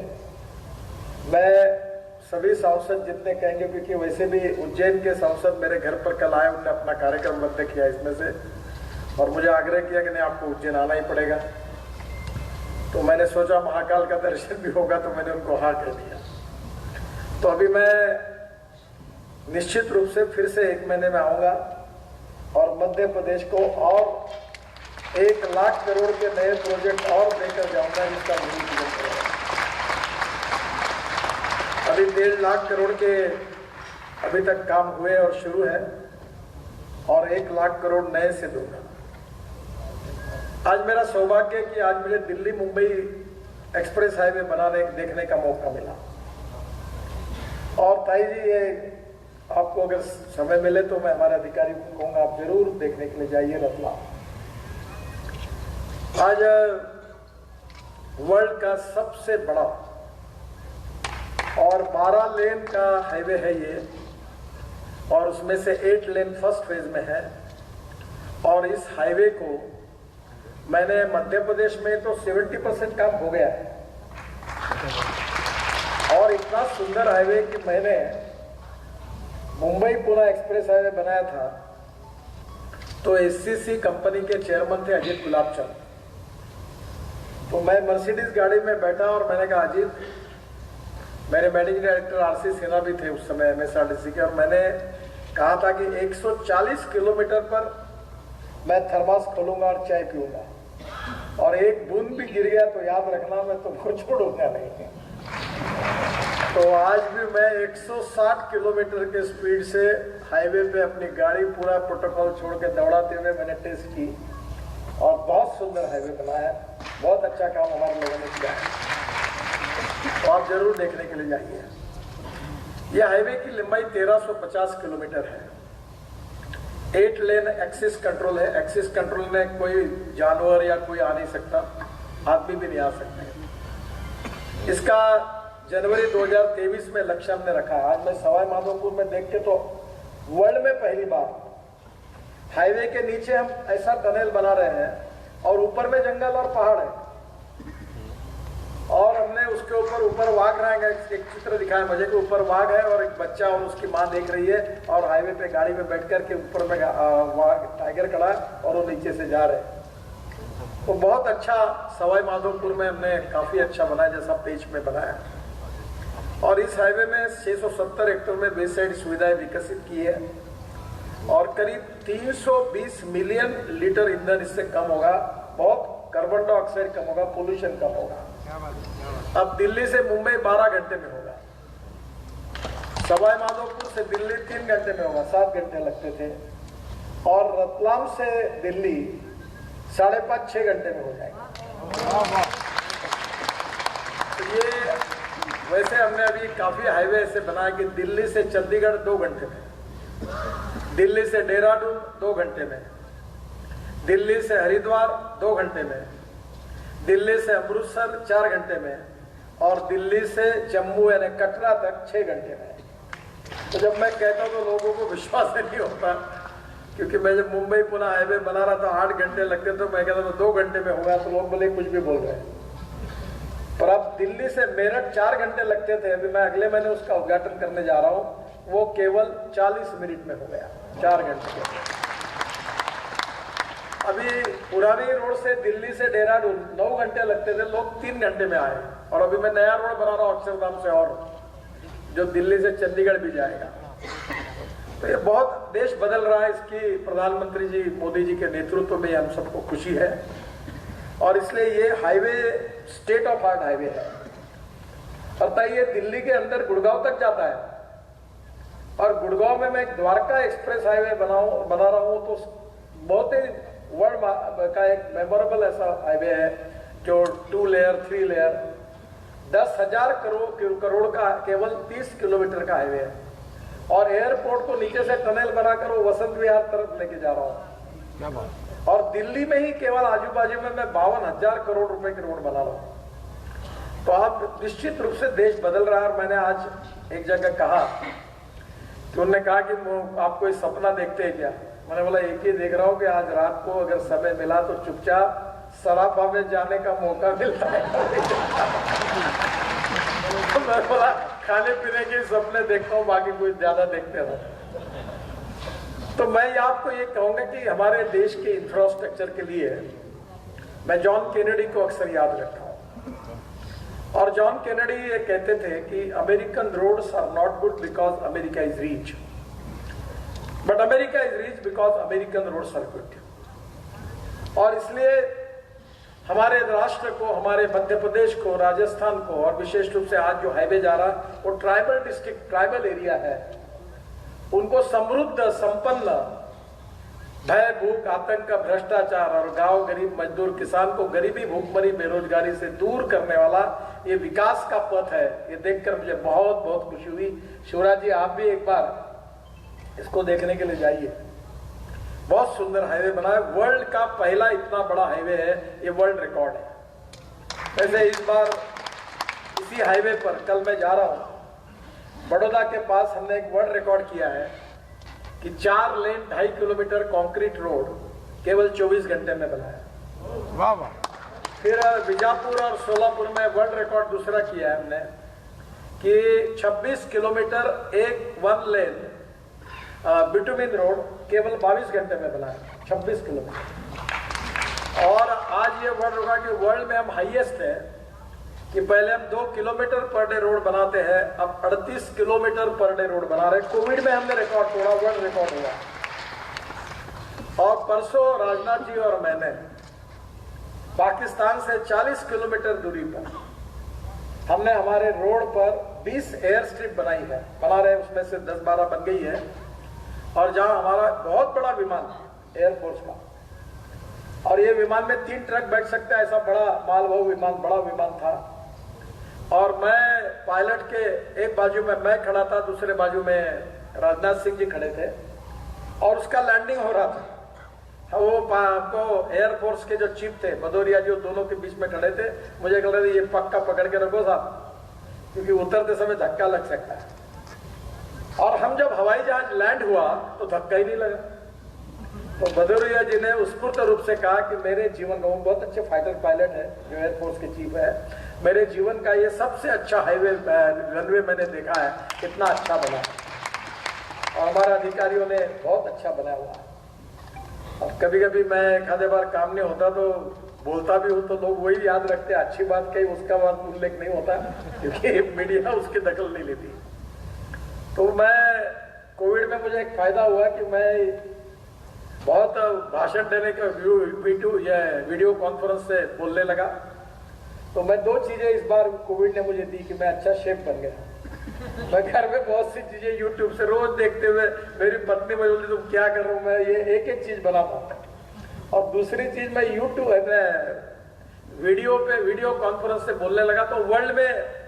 मैं सभी सांसद जितने कहेंगे, क्योंकि वैसे भी उज्जैन के सांसद मेरे घर पर कल आए, उन्होंने अपना कार्यक्रम रद्द किया इसमें से और मुझे आग्रह किया कि नहीं आपको उज्जैन आना ही पड़ेगा, तो मैंने सोचा महाकाल का दर्शन भी होगा, तो मैंने उनको हाँ कह दिया। तो अभी मैं निश्चित रूप से फिर से 1 महीने में आऊंगा और मध्य प्रदेश को और 1 लाख करोड़ के नए प्रोजेक्ट और देकर जाऊंगा, जिसका भूमि पूजन करूंगा। अभी 1.5 लाख करोड़ के अभी तक काम हुए और शुरू है और 1 लाख करोड़ नए से दूंगा। आज मेरा सौभाग्य है कि आज मुझे दिल्ली मुंबई एक्सप्रेस हाईवे देखने का मौका मिला और ताई जी, ये आपको अगर समय मिले तो मैं हमारे अधिकारी को कहूंगा आप जरूर देखने के लिए जाइए रतलाम। आज वर्ल्ड का सबसे बड़ा और 12 लेन का हाईवे है ये और उसमें से 8 लेन फर्स्ट फेज में है और इस हाईवे को मैंने मध्य प्रदेश में तो 70% काम हो गया है और इतना सुंदर हाईवे कि मैंने मुंबई पुणे एक्सप्रेस हाईवे बनाया था तो एससीसी कंपनी के चेयरमैन थे अजीत गुलाबचंद, तो मैं मर्सिडीज गाड़ी में बैठा और मैंने कहा अजीत, मेरे मैनेजिंग डायरेक्टर आरसी सिन्हा भी थे उस समय एमएसआरटीसी के, और मैंने कहा था कि 140 किलोमीटर पर मैं थर्मास खोलूंगा और चाय पीऊंगा और एक बूंद भी गिर गया तो याद रखना मैं तुमको छोड़ूंगा नहीं। तो आज भी मैं 160 किलोमीटर के स्पीड से हाईवे पे अपनी गाड़ी पूरा प्रोटोकॉल छोड़ के दौड़ाते हुए मैंने टेस्ट की और बहुत सुंदर हाईवे बना है, बहुत अच्छा काम हमारे लोगों ने किया है, तो आप जरूर देखने के लिए जाइए। यह हाईवे की लंबाई 1350 किलोमीटर है, 8 लेन एक्सिस कंट्रोल है। एक्सिस कंट्रोल में कोई जानवर या कोई आ नहीं सकता, आदमी भी नहीं आ सकते। इसका जनवरी 2023 में लक्ष्य हमने रखा है। आज मैं सवाई माधोपुर में देख के तो वर्ल्ड में पहली बार हाईवे के नीचे हम ऐसा टनल बना रहे हैं और ऊपर में जंगल और पहाड़ है और हमने उसके ऊपर वाघ रहेगा। एक चित्र दिखाया मुझे कि ऊपर वाघ है और एक बच्चा और उसकी माँ देख रही है और हाईवे पे गाड़ी में बैठ कर के ऊपर में वाघ टाइगर खड़ा है और वो नीचे से जा रहे हैं। तो बहुत अच्छा सवाई माधोपुर में हमने काफी अच्छा बनाया, जैसा पेज में बनाया। और इस हाईवे में 670 हेक्टेयर में बेस साइड सुविधाएं विकसित की है और करीब 320 मिलियन लीटर ईंधन इससे कम होगा, बहुत कार्बन डाइऑक्साइड कम होगा, पोल्यूशन कम होगा। अब दिल्ली से मुंबई 12 घंटे में होगा, सवाई माधोपुर से दिल्ली 3 घंटे में होगा, 7 घंटे लगते थे, और रतलाम से दिल्ली 5.5-6 घंटे में हो जाएगा। तो ये वैसे हमने अभी काफी हाईवे ऐसे बनाया कि दिल्ली से चंडीगढ़ 2 घंटे में, दिल्ली से देहरादून 2 घंटे में, दिल्ली से हरिद्वार 2 घंटे में, दिल्ली से अमृतसर 4 घंटे में और दिल्ली से जम्मू यानी कटरा तक 6 घंटे में। तो जब मैं कहता हूँ तो लोगों को विश्वास नहीं होता, क्योंकि मैं जब मुंबई पुणे हाईवे बना रहा था 8 घंटे लगते, तो मैं कहता था 2 घंटे में होगा, तो लोग बोले कुछ भी बोल रहे हैं। पर अब दिल्ली से मेरठ 4 घंटे लगते थे, अभी मैं अगले महीने उसका उद्घाटन करने जा रहा हूँ, वो केवल 40 मिनट में हो गया, 4 घंटे। अभी पुरानी रोड से दिल्ली से देहरादून 9 घंटे लगते थे, लोग 3 घंटे में आए, और अभी मैं नया रोड बना रहा हूँ अक्षरधाम से, और जो दिल्ली से चंडीगढ़ भी जाएगा। तो ये बहुत देश बदल रहा है, इसकी प्रधानमंत्री जी मोदी जी के नेतृत्व में हम सबको खुशी है। और इसलिए ये highway state of art highway है। पता ये दिल्ली के अंदर गुड़गांव तक जाता है, और गुड़गांव में मैं एक द्वारका एक्सप्रेस हाईवे बना रहा हूँ, तो बहुत ही वर्ल्ड का एक मेमोरेबल ऐसा हाईवे है जो 2 लेयर 3 लेयर 10,000 करोड़ का केवल 30 किलोमीटर का हाईवे है। और एयरपोर्ट को नीचे से टनल बनाकर वो वसंत विहार तरफ लेके जा रहा हूँ। क्या बात। और दिल्ली में ही केवल आजू बाजू में मैं 52,000 करोड़ रुपए की रोड बना रहा हूँ। तो आप निश्चित रूप से देश बदल रहा है। और मैंने आज एक जगह कहा कि उन्होंने कहा कि आप कोई सपना देखते हैं क्या? मैंने बोला एक ही देख रहा हूँ कि आज रात को अगर समय मिला तो चुपचाप सराफा में जाने का मौका मिलता है। तो मैं बोला खाने पीने के सपने देखता हूँ, बाकी कोई ज्यादा देखते रहो। तो मैं आपको ये कहूंगा कि हमारे देश के इंफ्रास्ट्रक्चर के लिए मैं जॉन केनेडी को अक्सर याद रखता हूँ। और जॉन केनेडी ये कहते थे कि American roads are not good because America is rich, but America is rich because American roads are good. और इसलिए हमारे राष्ट्र को, हमारे मध्य प्रदेश को, राजस्थान को, और विशेष रूप से आज जो हाईवे जा रहा वो ट्राइबल डिस्ट्रिक्ट, ट्राइबल एरिया है, उनको समृद्ध, संपन्न, भय, भूख, आतंक, भ्रष्टाचार और गांव गरीब मजदूर किसान को गरीबी, भूखमरी, बेरोजगारी से दूर करने वाला ये विकास का पथ है। ये देखकर मुझे बहुत बहुत खुशी हुई। शिवराज जी, आप भी एक बार इसको देखने के लिए जाइए। बहुत सुंदर हाईवे बना है, वर्ल्ड का पहला इतना बड़ा हाईवे है, ये वर्ल्ड रिकॉर्ड है। वैसे इस बार इसी हाईवे पर कल मैं जा रहा हूं, बड़ौदा के पास हमने एक वर्ल्ड रिकॉर्ड किया है कि 4 लेन 2.5 किलोमीटर कंक्रीट रोड केवल 24 घंटे में बनाया। वाह वाह। फिर बीजापुर और सोलापुर में वर्ल्ड रिकॉर्ड दूसरा किया है हमने कि 26 किलोमीटर एक 1 लेन बिटुमिन रोड केवल 22 घंटे में बनाया, 26 किलोमीटर। और आज ये वर्ल्ड होगा कि वर्ल्ड में हम हाईएस्ट है कि पहले हम 2 किलोमीटर पर डे रोड बनाते हैं, अब 38 किलोमीटर पर डे रोड बना रहे। कोविड में हमने रिकॉर्ड तोड़ा, वर्ल्ड रिकॉर्ड हुआ। और परसों राजनाथ जी और मैंने पाकिस्तान से 40 किलोमीटर दूरी पर हमने हमारे रोड पर 20 एयर स्ट्रिप बनाई है, बना रहे, उसमें से 10-12 बन गई है। और जहां हमारा बहुत बड़ा विमान एयरफोर्स का, और ये विमान में 3 ट्रक बैठ सकता है, ऐसा बड़ा मालवाहू विमान, बड़ा विमान था। और मैं पायलट के एक बाजू में मैं खड़ा था, दूसरे बाजू में राजनाथ सिंह जी खड़े थे, और उसका लैंडिंग हो रहा था। वो एयरफोर्स के जो चीफ थे भदौरिया जी, दोनों के बीच में खड़े थे। मुझे कह रहे थे ये पक्का पकड़ के रखो साहब, क्योंकि उतरते समय धक्का लग सकता है। और हम जब हवाई जहाज लैंड हुआ तो धक्का ही नहीं लगा। तो भदौरिया जी ने स्फूर्त रूप से कहा कि मेरे जीवन में, बहुत अच्छे फाइटर पायलट है जो एयरफोर्स के चीफ है, मेरे जीवन का ये सबसे अच्छा हाईवे रनवे मैंने देखा है, इतना अच्छा बना। और हमारे अधिकारियों ने बहुत अच्छा बनाया हुआ है। अब कभी कभी मैं एक आधे बार काम नहीं होता तो बोलता भी हूँ, तो लोग वही याद रखते हैं, अच्छी बात कही उसका बात उल्लेख नहीं होता, क्योंकि मीडिया उसकी दखल नहीं लेती। तो मैं कोविड में मुझे एक फायदा हुआ कि मैं बहुत भाषण देने का वीडियो कॉन्फ्रेंस से बोलने लगा। तो मैं 2 चीजें इस बार कोविड ने मुझे दी कि मैं अच्छा शेफ बन गया। मैं घर में बहुत सी चीजें यूट्यूब से रोज देखते हुए, मेरी पत्नी मुझे बोलती तुम क्या कर रहे हो, मैं ये एक चीज बनाता। और दूसरी चीज मैं वीडियो कॉन्फ्रेंस से बोलने लगा, तो वर्ल्ड में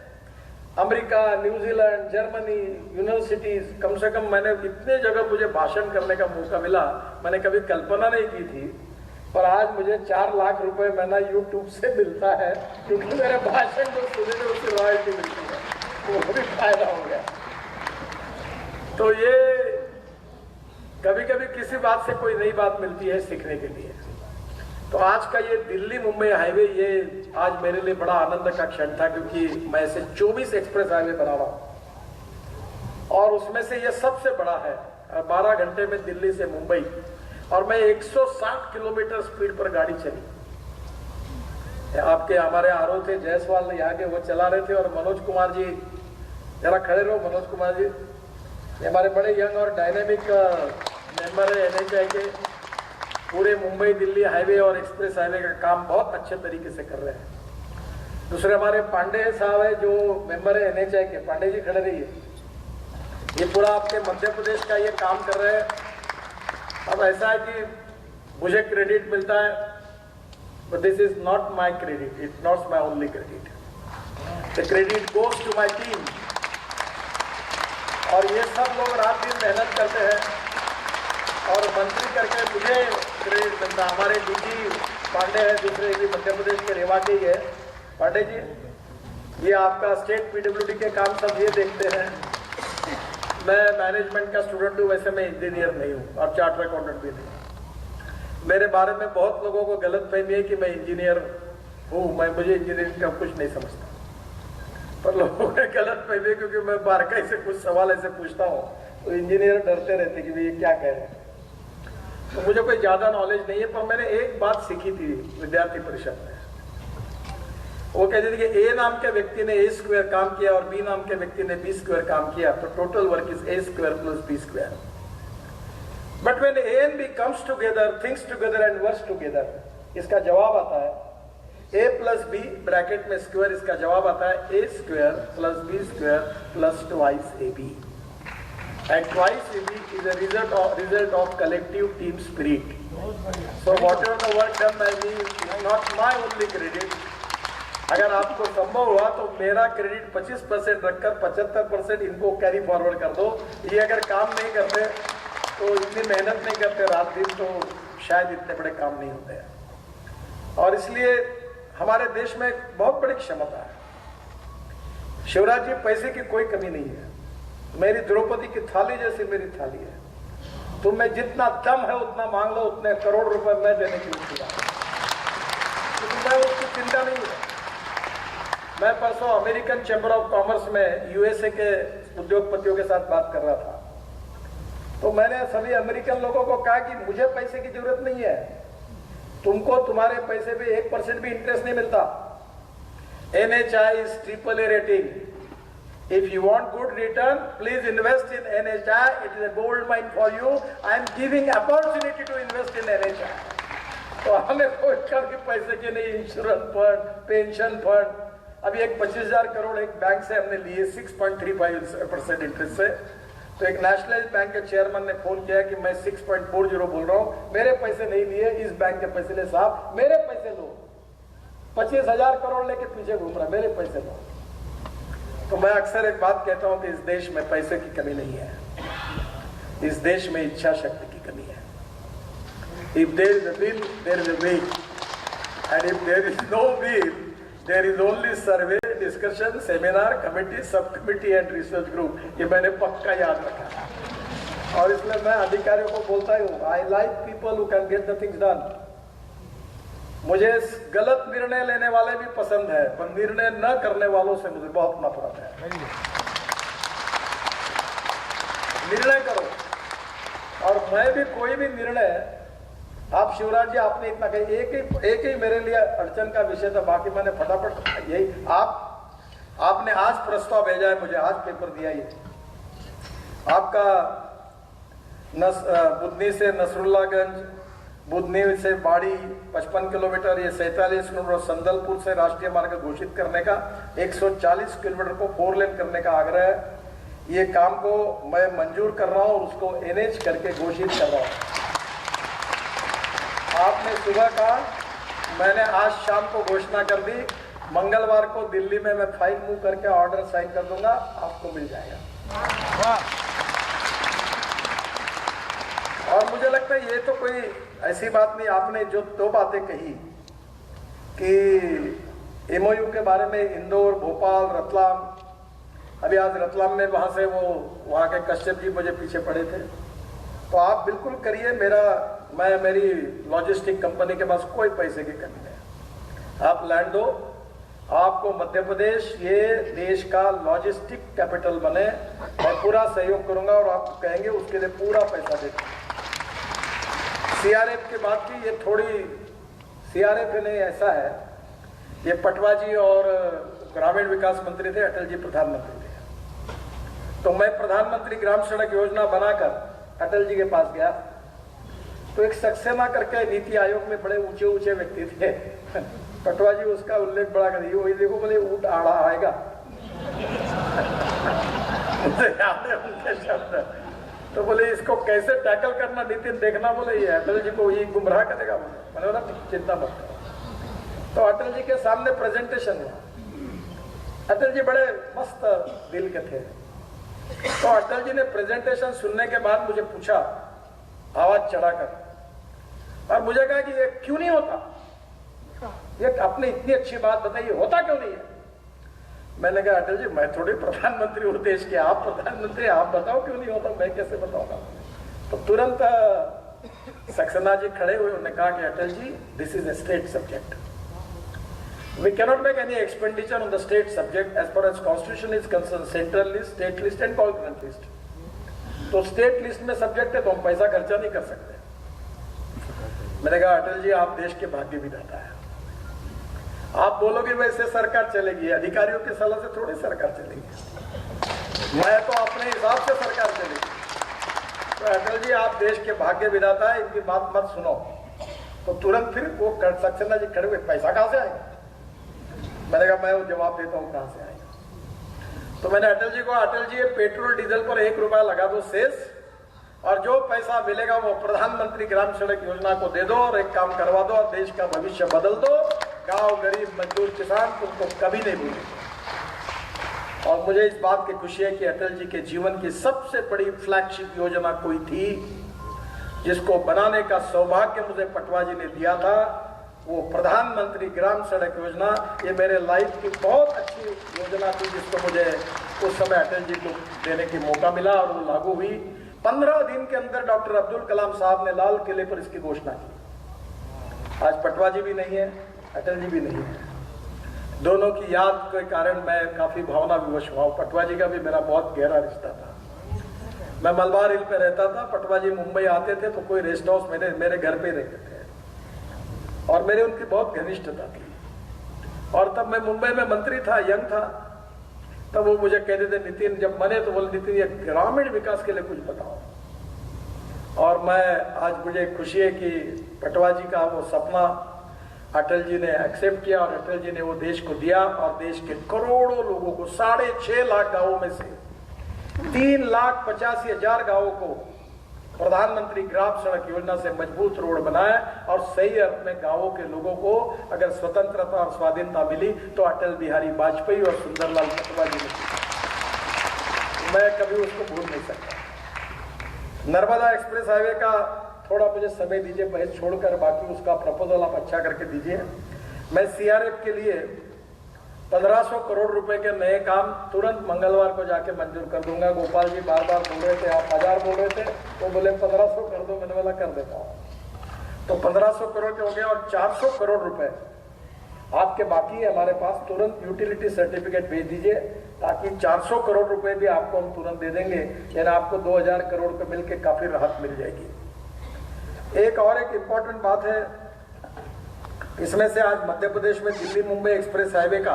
अमेरिका, न्यूजीलैंड, जर्मनी, यूनिवर्सिटीज, कम से कम मैंने इतने जगह मुझे भाषण करने का मौका मिला, मैंने कभी कल्पना नहीं की थी। पर आज मुझे 4 लाख रुपए महीना यूट्यूब से मिलता है, क्योंकि मेरे भाषण को सुनने में उसकी रॉयल्टी मिलती है, वो भी फायदा हो गया। तो ये कभी कभी किसी बात से कोई नई बात मिलती है सीखने के लिए। तो आज का ये दिल्ली मुंबई हाईवे, ये आज मेरे लिए बड़ा आनंद का क्षण था, क्योंकि मैं इसे 24 एक्सप्रेस हाईवे बना रहा हूं, और उसमें से ये सबसे बड़ा है। 12 घंटे में दिल्ली से मुंबई, और मैं 160 किलोमीटर स्पीड पर गाड़ी चली। आपके हमारे आरओ थे जायसवाल यहाँ के, वो चला रहे थे, और मनोज कुमार जी, जरा खड़े रहो मनोज कुमार जी, ये हमारे बड़े यंग और डायनेमिक मेंबर है NHAI के। पूरे मुंबई दिल्ली हाईवे और एक्सप्रेस हाईवे का काम बहुत अच्छे तरीके से कर रहे हैं। दूसरे हमारे पांडे साहब है जो मेंबर है NHAI के। पांडे जी खड़े रहिए। ये पूरा आपके मध्य प्रदेश का ये काम कर रहे हैं। अब ऐसा है कि मुझे क्रेडिट मिलता है, but this is not my credit. It's not my only credit. The credit goes to my team. और ये सब लोग रात दिन मेहनत करते हैं और मंत्री करके मुझे क्रेडिट मिलता है। हमारे DG पांडे हैं, दूसरे जी मध्य प्रदेश के रेवा के ही है। पांडे जी, ये आपका स्टेट PWD के काम सब ये देखते हैं। मैं मैनेजमेंट का स्टूडेंट हूँ, वैसे मैं इंजीनियर नहीं हूँ और चार्टर्ड अकाउंटेंट भी नहीं। मेरे बारे में बहुत लोगों को गलत फहमी है कि मैं इंजीनियर हूँ। मुझे इंजीनियरिंग का कुछ नहीं समझता, पर लोगों ने गलत फहमी है क्योंकि मैं बारकाई से कुछ सवाल ऐसे पूछता हूँ तो इंजीनियर डरते रहते कि ये क्या कह रहे हैं। तो मुझे कोई ज्यादा नॉलेज नहीं है, पर मैंने एक बात सीखी थी विद्यार्थी परिषद में। वो कहते थे कि A नाम के व्यक्ति ने A² काम किया और B नाम के व्यक्ति ने B² काम किया, तो total work is A² + B²। But when A and B comes together, thinks together and works together, इसका जवाब आता है A + B ब्रैकेट में स्क्वायर, इसका जवाब आता है A² + B² + twice AB। And twice AB is a result of collective team spirit. So whatever the work done by me is not my only credit. अगर आपको संभव हुआ तो मेरा क्रेडिट 25% रखकर 75% इनको कैरी फॉरवर्ड कर दो। ये अगर काम नहीं करते तो इतनी मेहनत नहीं करते रात दिन तो शायद इतने बड़े काम नहीं होते हैं। और इसलिए हमारे देश में बहुत बड़ी क्षमता है। शिवराज जी, पैसे की कोई कमी नहीं है। मेरी द्रौपदी की थाली जैसी मेरी थाली है। तुम्हें जितना दम है उतना मांग लो, उतने करोड़ रुपए मैं देने के लिए तैयार हूं। मैं उसकी चिंता नहीं है। मैं परसों अमेरिकन चैम्बर ऑफ कॉमर्स में USA के उद्योगपतियों के साथ बात कर रहा था, तो मैंने सभी अमेरिकन लोगों को कहा कि मुझे पैसे की जरूरत नहीं है, तुमको तुम्हारे पैसे पे 1% भी इंटरेस्ट नहीं मिलता। NHAI is AAA rating. If you want good return, please invest in NHAI. It is a gold mine for you. I am giving opportunity to invest in NHAI. तो हमें कोई कभी पैसे के नहीं, इंश्योरेंस फंड, पेंशन फंड। अभी एक 25,000 करोड़ एक बैंक से हमने लिए 6.35% इंटरेस्ट से। तो एक नेशनलाइज्ड बैंक के चेयरमैन ने फोन किया कि मैं 6.40 बोल रहा हूँ, मेरे पैसे नहीं लिए, इस बैंक के पैसे ले साहब, मेरे पैसे लो। 25,000 करोड़ लेके पीछे घूम रहा, मेरे पैसे लो। तो मैं अक्सर एक बात कहता हूँ कि इस देश में पैसे की कमी नहीं है, इस देश में इच्छा शक्ति की कमी है। If there is a will, there is a way, and if there is no will, there is only survey, discussion, seminar, committee, subcommittee and research group. ये मैंने पक्का याद रखा और इसलिए मैं अधिकारियों को बोलता हूँ, I like people who can get the things done. मुझे गलत निर्णय लेने वाले भी पसंद है, पर निर्णय न करने वालों से मुझे बहुत नफरत है। निर्णय करो, और मैं भी कोई भी निर्णय, आप शिवराज जी आपने इतना कही, एक ही मेरे लिए अड़चन का विषय था, बाकी मैंने फटाफट यही आपने आज प्रस्ताव भेजा है मुझे, आज पेपर दिया ये आपका बुधनी से नसरुल्लागंज, बुधनी से बाड़ी 55 किलोमीटर, ये 47 किलोमीटर, संदलपुर से राष्ट्रीय मार्ग घोषित करने का, 140 किलोमीटर को 4 लेन करने का आग्रह है। ये काम को मैं मंजूर कर रहा हूँ और उसको NH करके घोषित कर रहा हूँ। आपने सुबह कहा, मैंने आज शाम को घोषणा कर दी, मंगलवार को दिल्ली में मैं फाइल मूव करके ऑर्डर साइन कर दूंगा, आपको मिल जाएगा। और मुझे लगता है ये तो कोई ऐसी बात नहीं, आपने जो 2 बातें कही कि MOU के बारे में, इंदौर, भोपाल, रतलाम, अभी आज रतलाम में वहां से वहां के कश्यप जी मुझे पीछे पड़े थे, तो आप बिल्कुल करिए। मेरी लॉजिस्टिक कंपनी के पास कोई पैसे की कमी नहीं, आप लैंड दो, आपको मध्य प्रदेश ये देश का लॉजिस्टिक कैपिटल बने, मैं पूरा सहयोग करूंगा और आपको कहेंगे उसके लिए पूरा पैसा देंगे। CRF की बात की, ये थोड़ी CRF नहीं, ऐसा है, ये पटवा जी और ग्रामीण विकास मंत्री थे, अटल जी प्रधानमंत्री थे, तो मैं प्रधानमंत्री ग्राम सड़क योजना बनाकर अटल जी के पास गया, तो एक सक्सेना करके नीति आयोग में बड़े ऊंचे ऊंचे व्यक्ति थे। पटवा जी उसका उल्लेख बड़ा करिए, वही देखो बोले ऊंट आड़ा आएगा। मुझे याद है उनके शब्द। तो बोले इसको कैसे टैकल करना नितिन देखना, बोले ये अटल जी को ये गुमराह करेगा। बोले ना चिंता मत करो। तो अटल जी के सामने प्रेजेंटेशन हुआ। अटल जी बड़े मस्त दिल के थे। तो अटल जी ने प्रेजेंटेशन सुनने के बाद मुझे पूछा आवाज चढ़ाकर, और मुझे कहा कि ये क्यों नहीं होता, ये आपने इतनी अच्छी बात बताई, होता क्यों नहीं है। मैंने कहा अटल जी मैं थोड़ी प्रधानमंत्री हूं देश के, आप प्रधानमंत्री, आप बताओ क्यों नहीं होता, मैं कैसे बताऊंगा। तो तुरंत सक्सेना जी खड़े हुए, उन्होंने कहा कि Atal ji this is a state subject, we cannot make any expenditure on the state subject as far as constitution is concerned, central list, state list and concurrent list. तो स्टेट लिस्ट में सब्जेक्ट है तो हम पैसा खर्चा नहीं कर सकते। मैंने कहा अटल जी आप देश के भाग्य विधाता है, आप बोलोगे वैसे सरकार चलेगी, अधिकारियों की सलाह से थोड़ी सरकार चलेगी, मैं तो अपने हिसाब से सरकार चलेगी। तो अटल जी आप देश के भाग्य विधाता है, इनकी बात मत सुनो। तो तुरंत फिर वो सक्सेना जी खड़े हुए, पैसा कहां से आएगा। मैंने कहा मैं वो जवाब देता हूं कहां से आएगा। तो मैंने अटल जी को, अटल जी ये पेट्रोल डीजल पर 1 रुपया लगा दो शेष, और जो पैसा मिलेगा वो प्रधानमंत्री ग्राम सड़क योजना को दे दो और एक काम करवा दो और देश का भविष्य बदल दो। गांव गरीब मजदूर किसान तुमको कभी नहीं भूलेंगे। और मुझे इस बात की खुशी है कि अटल जी के जीवन की सबसे बड़ी फ्लैगशिप योजना कोई थी जिसको बनाने का सौभाग्य मुझे पटवा जी ने दिया था, वो प्रधानमंत्री ग्राम सड़क योजना। ये मेरे लाइफ की बहुत अच्छी योजना थी जिसको मुझे उस समय अटल जी को देने की मौका मिला और वो लागू हुई। 15 दिन के अंदर डॉक्टर अब्दुल कलाम साहब ने लाल किले पर इसकी घोषणा की। आज पटवा जी भी नहीं है, अटल जी भी नहीं है। दोनों की याद के कारण मैं काफी भावना विवश हुआ। पटवा जी का भी मेरा बहुत गहरा रिश्ता था। मैं मलबार हिल पे रहता था, पटवा जी मुंबई आते थे तो कोई रेस्ट हाउस मेरे घर पे रहते थे और मेरे उनकी बहुत घनिष्ठता थी। और तब मैं मुंबई में मंत्री था, यंग था, तब वो मुझे कहते थे नितिन, जब बने तो बोले नितिन ये ग्रामीण विकास के लिए कुछ बताओ। और मैं आज मुझे खुशी है कि पटवा जी का वो सपना अटल जी ने एक्सेप्ट किया और अटल जी ने वो देश को दिया और देश के करोड़ों लोगों को, 6.5 लाख गांवों में से 3,85,000 गांवों को प्रधानमंत्री ग्राम सड़क योजना से मजबूत रोड बनाया। और सही अर्थ में गांवों के लोगों को अगर स्वतंत्रता और स्वाधीनता मिली तो अटल बिहारी वाजपेयी और सुंदरलाल पटवा जी ने, मैं कभी उसको भूल नहीं सकता। नर्मदा एक्सप्रेस हाईवे का थोड़ा मुझे समय दीजिए, बहस छोड़कर बाकी उसका प्रपोजल आप अच्छा करके दीजिए। मैं सीआरएफ के लिए 1500 करोड़ रुपए के नए काम तुरंत मंगलवार को जाके मंजूर कर दूंगा। गोपाल जी बार बार बोल रहे थे, आप 1000 बोल रहे थे, वो बोले 1500 कर दो, मैंने बोला कर देता हूँ। तो 1500 करोड़ के हो गए और 400 करोड़ रुपए आपके बाकी है हमारे पास। तुरंत यूटिलिटी सर्टिफिकेट भेज दीजिए ताकि 400 करोड़ रुपए भी आपको हम तुरंत दे देंगे, यानी आपको 2000 करोड़ पे मिलकर काफी राहत मिल जाएगी। एक इंपॉर्टेंट बात है, इसमें से आज मध्य प्रदेश में दिल्ली मुंबई एक्सप्रेस हाईवे का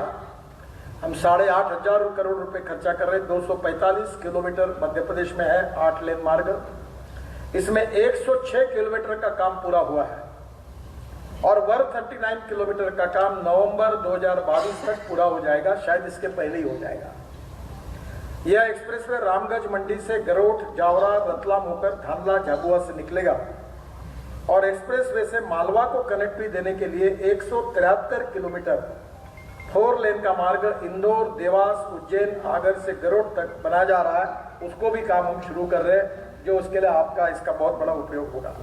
हम 8,500 करोड़ रुपए खर्चा कर रहे हैं। 245 किलोमीटर मध्य प्रदेश में है, 8 लेन मार्ग। इसमें 106 किलोमीटर का काम पूरा हुआ है और 139 किलोमीटर का काम नवंबर 2022 तक पूरा हो जाएगा, शायद इसके पहले ही हो जाएगा। यह एक्सप्रेसवे रामगंज मंडी से गरोठ, जावरा, रतलाम होकर धानला, झाबुआ से निकलेगा और एक्सप्रेसवे से मालवा को कनेक्टिविटी देने के लिए 173 किलोमीटर 4 लेन का मार्ग इंदौर, देवास, उज्जैन, आगर से गरोठ तक बनाया जा रहा है। उसको भी काम हम शुरू कर रहे हैं, जो उसके लिए आपका इसका बहुत बड़ा उपयोग होगा।